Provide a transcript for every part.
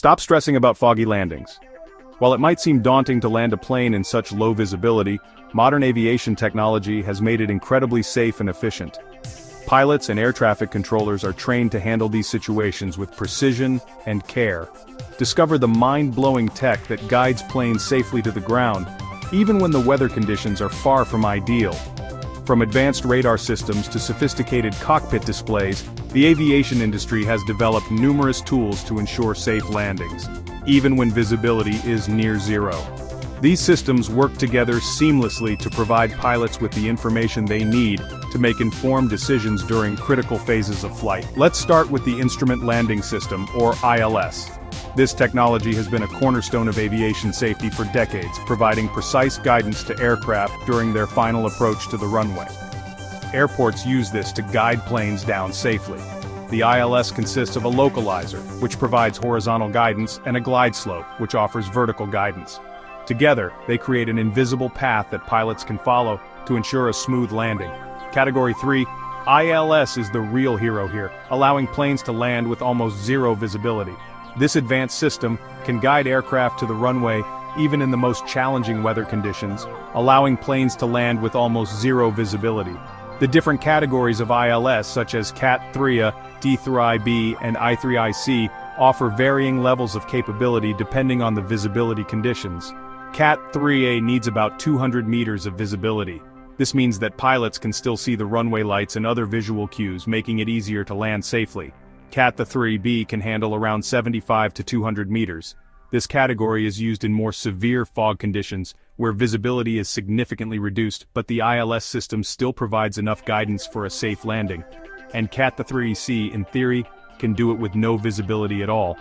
Stop stressing about foggy landings. While it might seem daunting to land a plane in such low visibility, modern aviation technology has made it incredibly safe and efficient. Pilots and air traffic controllers are trained to handle these situations with precision and care. Discover the mind-blowing tech that guides planes safely to the ground, even when the weather conditions are far from ideal. From advanced radar systems to sophisticated cockpit displays, the aviation industry has developed numerous tools to ensure safe landings, even when visibility is near zero. These systems work together seamlessly to provide pilots with the information they need to make informed decisions during critical phases of flight. Let's start with the Instrument Landing System, or ILS. This technology has been a cornerstone of aviation safety for decades, providing precise guidance to aircraft during their final approach to the runway. Airports use this to guide planes down safely. The ILS consists of a localizer, which provides horizontal guidance, and a glide slope, which offers vertical guidance. Together, they create an invisible path that pilots can follow to ensure a smooth landing. Category 3, ILS is the real hero here, allowing planes to land with almost zero visibility. This advanced system can guide aircraft to the runway even in the most challenging weather conditions, allowing planes to land with almost zero visibility. The different categories of ILS, such as Cat 3A, D3IB, and I3IC, offer varying levels of capability depending on the visibility conditions. Cat 3A needs about 200 meters of visibility. This means that pilots can still see the runway lights and other visual cues, making it easier to land safely. Cat 3B can handle around 75 to 200 meters. This category is used in more severe fog conditions, where visibility is significantly reduced, but the ILS system still provides enough guidance for a safe landing. And Cat 3C, in theory, can do it with no visibility at all.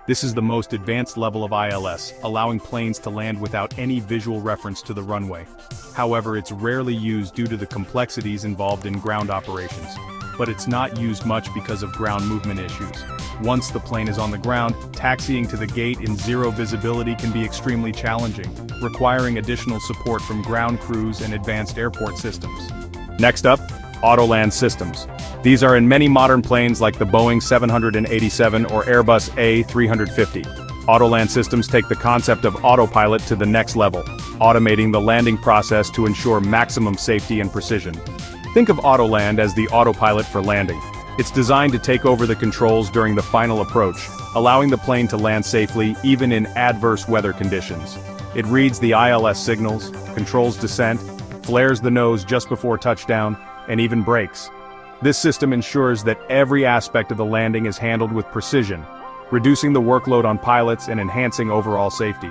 This is the most advanced level of ILS, allowing planes to land without any visual reference to the runway. However, it's rarely used due to the complexities involved in ground operations. But it's not used much because of ground movement issues. Once the plane is on the ground, taxiing to the gate in zero visibility can be extremely challenging, requiring additional support from ground crews and advanced airport systems. Next up, Autoland systems. These are in many modern planes like the Boeing 787 or Airbus A350. Autoland systems take the concept of autopilot to the next level, automating the landing process to ensure maximum safety and precision. Think of Autoland as the autopilot for landing. It's designed to take over the controls during the final approach, allowing the plane to land safely even in adverse weather conditions. It reads the ILS signals, controls descent, flares the nose just before touchdown, and even brakes. This system ensures that every aspect of the landing is handled with precision, reducing the workload on pilots and enhancing overall safety.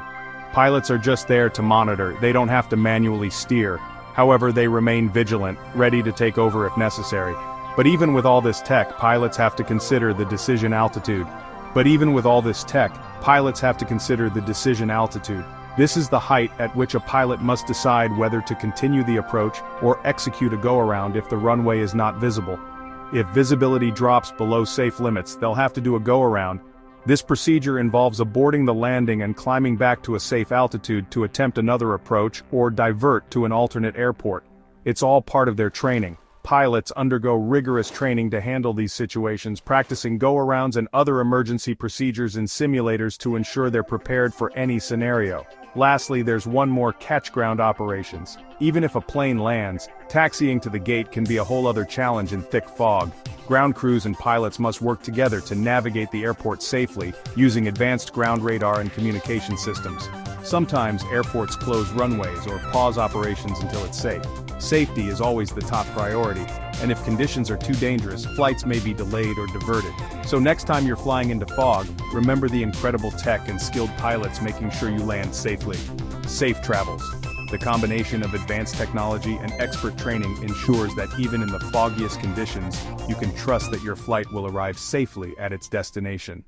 Pilots are just there to monitor, they don't have to manually steer. However, they remain vigilant, ready to take over if necessary. But even with all this tech, pilots have to consider the decision altitude. This is the height at which a pilot must decide whether to continue the approach or execute a go-around if the runway is not visible. If visibility drops below safe limits, they'll have to do a go-around. This procedure involves aborting the landing and climbing back to a safe altitude to attempt another approach or divert to an alternate airport. It's all part of their training. Pilots undergo rigorous training to handle these situations, practicing go-arounds and other emergency procedures in simulators to ensure they're prepared for any scenario. Lastly, there's one more: catch ground operations. Even if a plane lands, taxiing to the gate can be a whole other challenge in thick fog. Ground crews and pilots must work together to navigate the airport safely, using advanced ground radar and communication systems. Sometimes airports close runways or pause operations until it's safe. Safety is always the top priority, and if conditions are too dangerous, flights may be delayed or diverted. So next time you're flying into fog, remember the incredible tech and skilled pilots making sure you land safely. Safe travels. The combination of advanced technology and expert training ensures that even in the foggiest conditions, you can trust that your flight will arrive safely at its destination.